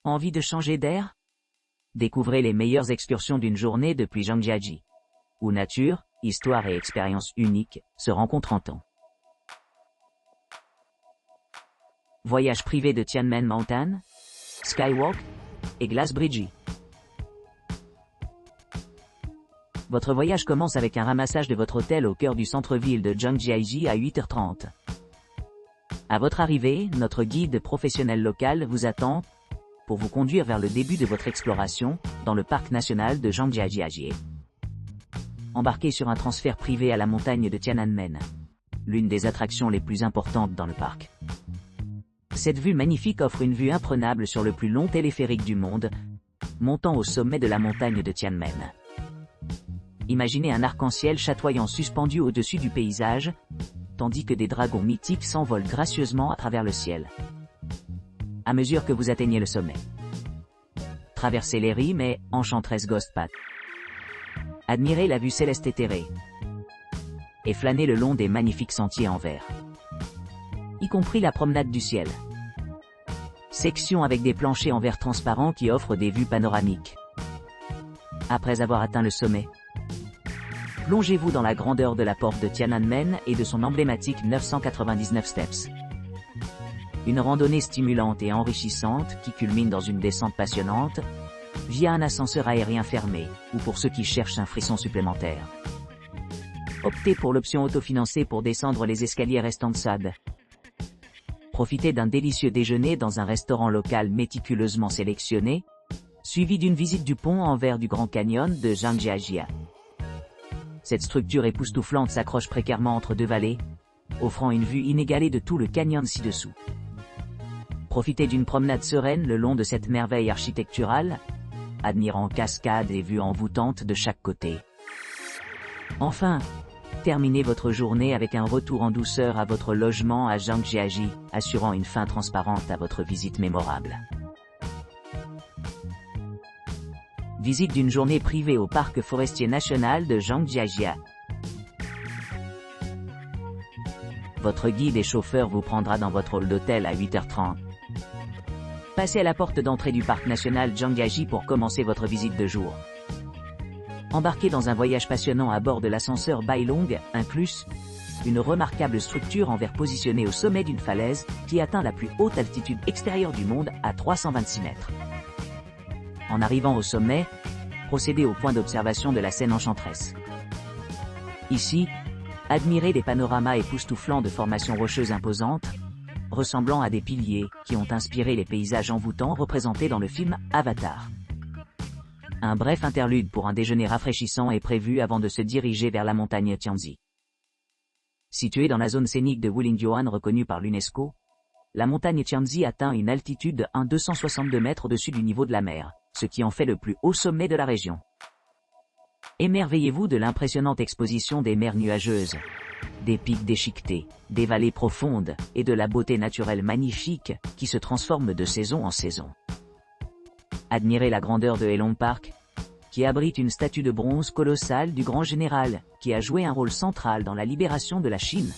Envie de changer d'air? Découvrez les meilleures excursions d'une journée depuis Zhangjiajie, où nature, histoire et expérience uniques se rencontrent en temps. Voyage privé de Tianmen Mountain, Skywalk et Glass Bridge. Votre voyage commence avec un ramassage de votre hôtel au cœur du centre-ville de Zhangjiajie à 8h30. À votre arrivée, notre guide professionnel local vous attend pour vous conduire vers le début de votre exploration dans le parc national de Zhangjiajie. Embarquez sur un transfert privé à la montagne de Tiananmen, l'une des attractions les plus importantes dans le parc. Cette vue magnifique offre une vue imprenable sur le plus long téléphérique du monde, montant au sommet de la montagne de Tianmen. Imaginez un arc-en-ciel chatoyant suspendu au-dessus du paysage, tandis que des dragons mythiques s'envolent gracieusement à travers le ciel. À mesure que vous atteignez le sommet, traversez les rimes et Enchantress Ghost Path. Admirez la vue céleste éthérée et flânez le long des magnifiques sentiers en verre, y compris la promenade du ciel. Section avec des planchers en verre transparent qui offrent des vues panoramiques. Après avoir atteint le sommet, plongez-vous dans la grandeur de la porte de Tiananmen et de son emblématique 999 steps. Une randonnée stimulante et enrichissante qui culmine dans une descente passionnante, via un ascenseur aérien fermé, ou pour ceux qui cherchent un frisson supplémentaire. Optez pour l'option autofinancée pour descendre les escaliers restants de SAD. Profitez d'un délicieux déjeuner dans un restaurant local méticuleusement sélectionné, suivi d'une visite du pont en verre du Grand Canyon de Zhangjiajie. Cette structure époustouflante s'accroche précairement entre deux vallées, offrant une vue inégalée de tout le canyon ci-dessous. Profitez d'une promenade sereine le long de cette merveille architecturale, admirant cascades et vues envoûtantes de chaque côté. Enfin, terminez votre journée avec un retour en douceur à votre logement à Zhangjiajie, assurant une fin transparente à votre visite mémorable. Visite d'une journée privée au parc forestier national de Zhangjiajie. Votre guide et chauffeur vous prendra dans votre hall d'hôtel à 8h30. Passez à la porte d'entrée du parc national Zhangjiajie pour commencer votre visite de jour. Embarquez dans un voyage passionnant à bord de l'ascenseur Bailong, inclus, une remarquable structure en verre positionnée au sommet d'une falaise qui atteint la plus haute altitude extérieure du monde à 326 mètres. En arrivant au sommet, procédez au point d'observation de la scène enchanteresse. Ici, admirez des panoramas époustouflants de formations rocheuses imposantes, ressemblant à des piliers qui ont inspiré les paysages envoûtants représentés dans le film Avatar. Un bref interlude pour un déjeuner rafraîchissant est prévu avant de se diriger vers la montagne Tianzi. Située dans la zone scénique de Wulingyuan reconnue par l'UNESCO, la montagne Tianzi atteint une altitude de 262 mètres au-dessus du niveau de la mer, ce qui en fait le plus haut sommet de la région. Émerveillez-vous de l'impressionnante exposition des mers nuageuses, des pics déchiquetés, des vallées profondes, et de la beauté naturelle magnifique qui se transforme de saison en saison. Admirez la grandeur de Heilong Park, qui abrite une statue de bronze colossale du grand général, qui a joué un rôle central dans la libération de la Chine.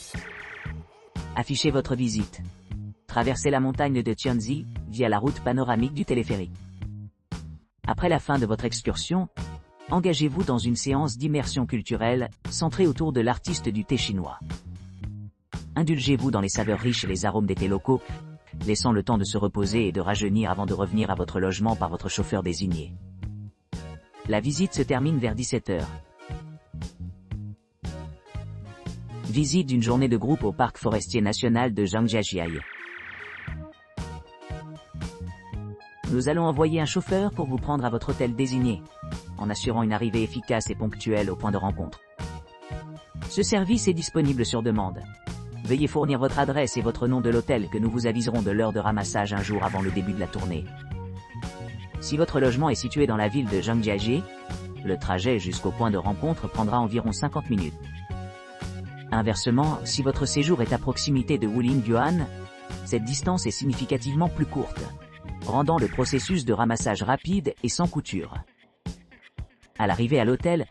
Affichez votre visite. Traversez la montagne de Tianzi, via la route panoramique du téléphérique. Après la fin de votre excursion, engagez-vous dans une séance d'immersion culturelle, centrée autour de l'artiste du thé chinois. Indulgez-vous dans les saveurs riches et les arômes des thés locaux, laissant le temps de se reposer et de rajeunir avant de revenir à votre logement par votre chauffeur désigné. La visite se termine vers 17h. Visite d'une journée de groupe au parc forestier national de Zhangjiajie. Nous allons envoyer un chauffeur pour vous prendre à votre hôtel désigné, en assurant une arrivée efficace et ponctuelle au point de rencontre. Ce service est disponible sur demande. Veuillez fournir votre adresse et votre nom de l'hôtel que nous vous aviserons de l'heure de ramassage un jour avant le début de la tournée. Si votre logement est situé dans la ville de Zhangjiajie, le trajet jusqu'au point de rencontre prendra environ 50 minutes. Inversement, si votre séjour est à proximité de Wulingyuan, cette distance est significativement plus courte, rendant le processus de ramassage rapide et sans couture. À l'arrivée à l'hôtel,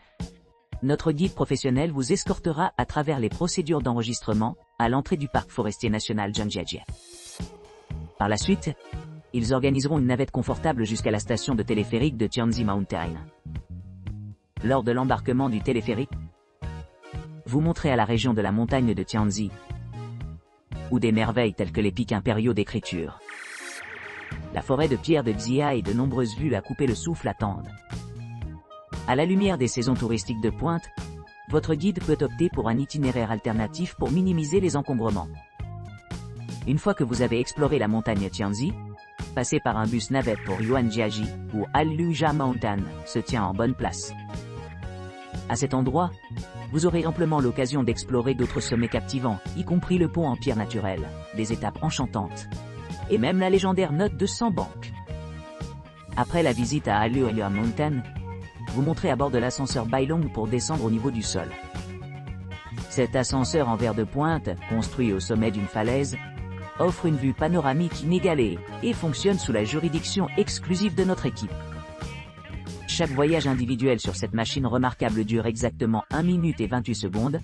notre guide professionnel vous escortera à travers les procédures d'enregistrement à l'entrée du parc forestier national Zhangjiajie. Par la suite, ils organiseront une navette confortable jusqu'à la station de téléphérique de Tianzi Mountain. Lors de l'embarquement du téléphérique, vous montrez à la région de la montagne de Tianzi, ou des merveilles telles que les pics impériaux d'écriture. La forêt de pierre de Xia et de nombreuses vues à couper le souffle attendent. À la lumière des saisons touristiques de pointe, votre guide peut opter pour un itinéraire alternatif pour minimiser les encombrements. Une fois que vous avez exploré la montagne Tianzi, passez par un bus navette pour Yuanjiaji, où Al-Luja Mountain se tient en bonne place. À cet endroit, vous aurez amplement l'occasion d'explorer d'autres sommets captivants, y compris le pont en pierre naturelle, des étapes enchantantes, et même la légendaire note de 100 banques. Après la visite à Al-Luja Mountain, vous montrez à bord de l'ascenseur Bailong pour descendre au niveau du sol. Cet ascenseur en verre de pointe, construit au sommet d'une falaise, offre une vue panoramique inégalée et fonctionne sous la juridiction exclusive de notre équipe. Chaque voyage individuel sur cette machine remarquable dure exactement 1 minute et 28 secondes,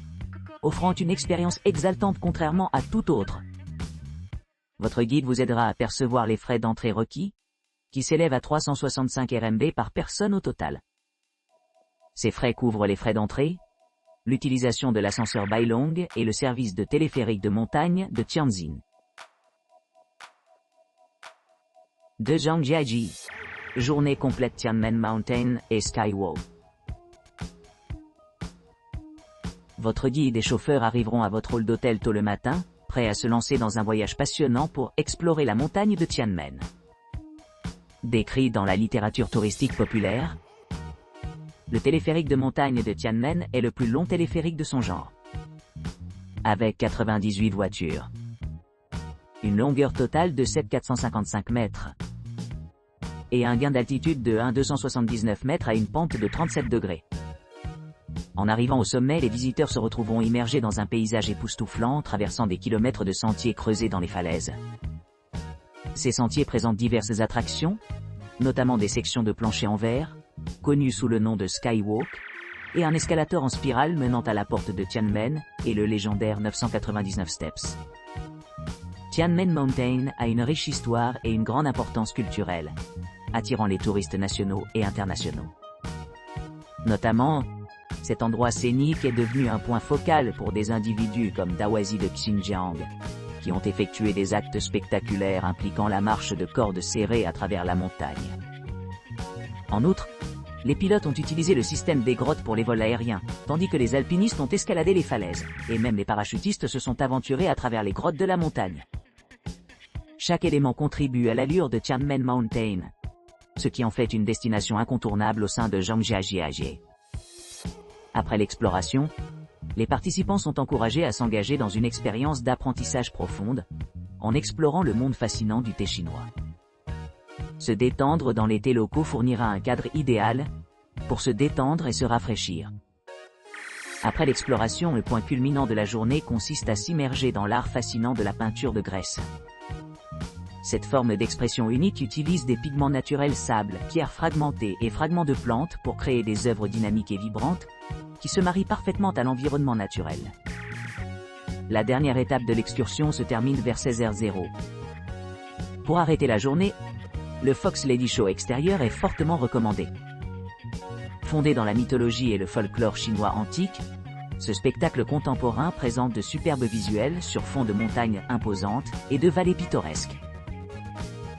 offrant une expérience exaltante contrairement à tout autre. Votre guide vous aidera à percevoir les frais d'entrée requis, qui s'élèvent à 365 RMB par personne au total. Ces frais couvrent les frais d'entrée, l'utilisation de l'ascenseur Bailong et le service de téléphérique de montagne de Tianjin. De Zhangjiaji. Journée complète Tianmen Mountain et Skywalk. Votre guide et chauffeur arriveront à votre hall d'hôtel tôt le matin, prêts à se lancer dans un voyage passionnant pour explorer la montagne de Tianmen. Décrit dans la littérature touristique populaire, le téléphérique de montagne de Tianmen est le plus long téléphérique de son genre. Avec 98 voitures. Une longueur totale de 7,455 mètres. Et un gain d'altitude de 1,279 mètres à une pente de 37 degrés. En arrivant au sommet, les visiteurs se retrouveront immergés dans un paysage époustouflant, traversant des kilomètres de sentiers creusés dans les falaises. Ces sentiers présentent diverses attractions, notamment des sections de plancher en verre, connues sous le nom de Skywalk, et un escalator en spirale menant à la porte de Tianmen, et le légendaire 999 Steps. Tianmen Mountain a une riche histoire et une grande importance culturelle, attirant les touristes nationaux et internationaux. Notamment, cet endroit scénique est devenu un point focal pour des individus comme Dawazi de Xinjiang, qui ont effectué des actes spectaculaires impliquant la marche de cordes serrées à travers la montagne. En outre, les pilotes ont utilisé le système des grottes pour les vols aériens, tandis que les alpinistes ont escaladé les falaises, et même les parachutistes se sont aventurés à travers les grottes de la montagne. Chaque élément contribue à l'allure de Tianmen Mountain, ce qui en fait une destination incontournable au sein de Zhangjiaji. Après l'exploration, les participants sont encouragés à s'engager dans une expérience d'apprentissage profonde, en explorant le monde fascinant du thé chinois. Se détendre dans les thés locaux fournira un cadre idéal pour se détendre et se rafraîchir. Après l'exploration, le point culminant de la journée consiste à s'immerger dans l'art fascinant de la peinture de graisse. Cette forme d'expression unique utilise des pigments naturels sable, pierres fragmentées et fragments de plantes pour créer des œuvres dynamiques et vibrantes, qui se marient parfaitement à l'environnement naturel. La dernière étape de l'excursion se termine vers 16h00. Pour arrêter la journée, le Fox Lady Show extérieur est fortement recommandé. Fondé dans la mythologie et le folklore chinois antique, ce spectacle contemporain présente de superbes visuels sur fond de montagnes imposantes et de vallées pittoresques.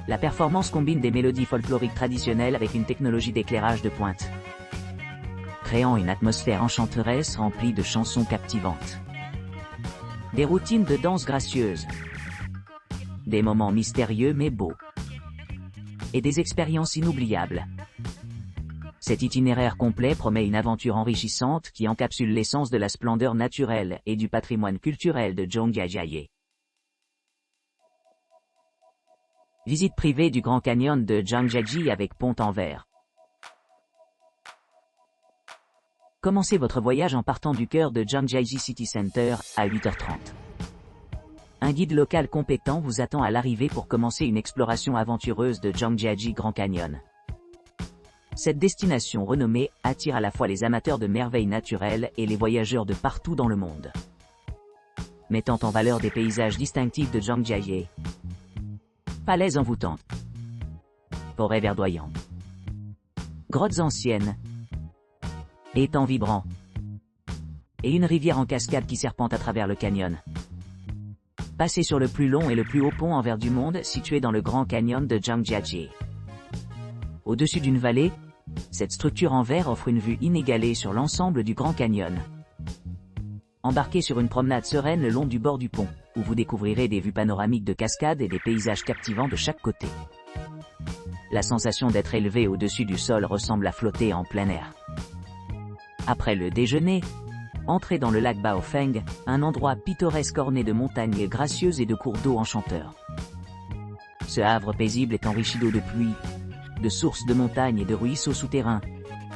La performance combine des mélodies folkloriques traditionnelles avec une technologie d'éclairage de pointe, créant une atmosphère enchanteresse remplie de chansons captivantes. Des routines de danse gracieuses, des moments mystérieux mais beaux, et des expériences inoubliables. Cet itinéraire complet promet une aventure enrichissante qui encapsule l'essence de la splendeur naturelle et du patrimoine culturel de Zhangjiaji. Visite privée du Grand Canyon de Zhangjiaji avec pont en verre. Commencez votre voyage en partant du cœur de Zhangjiaji City Center à 8h30. Un guide local compétent vous attend à l'arrivée pour commencer une exploration aventureuse de Zhangjiaji Grand Canyon. Cette destination renommée attire à la fois les amateurs de merveilles naturelles et les voyageurs de partout dans le monde. Mettant en valeur des paysages distinctifs de Zhangjiaji. Falaises envoûtantes, forêts verdoyantes, grottes anciennes, étangs vibrants, et une rivière en cascade qui serpente à travers le canyon. Passez sur le plus long et le plus haut pont en verre du monde situé dans le Grand Canyon de Zhangjiajie. Au-dessus d'une vallée, cette structure en verre offre une vue inégalée sur l'ensemble du Grand Canyon. Embarquez sur une promenade sereine le long du bord du pont, où vous découvrirez des vues panoramiques de cascades et des paysages captivants de chaque côté. La sensation d'être élevé au-dessus du sol ressemble à flotter en plein air. Après le déjeuner, entrez dans le lac Baofeng, un endroit pittoresque orné de montagnes gracieuses et de cours d'eau enchanteurs. Ce havre paisible est enrichi d'eau de pluie, de sources de montagnes et de ruisseaux souterrains,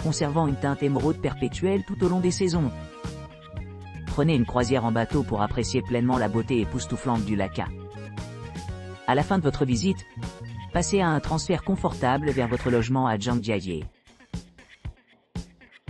conservant une teinte émeraude perpétuelle tout au long des saisons. Prenez une croisière en bateau pour apprécier pleinement la beauté époustouflante du lac. À la fin de votre visite, passez à un transfert confortable vers votre logement à Zhangjiajie.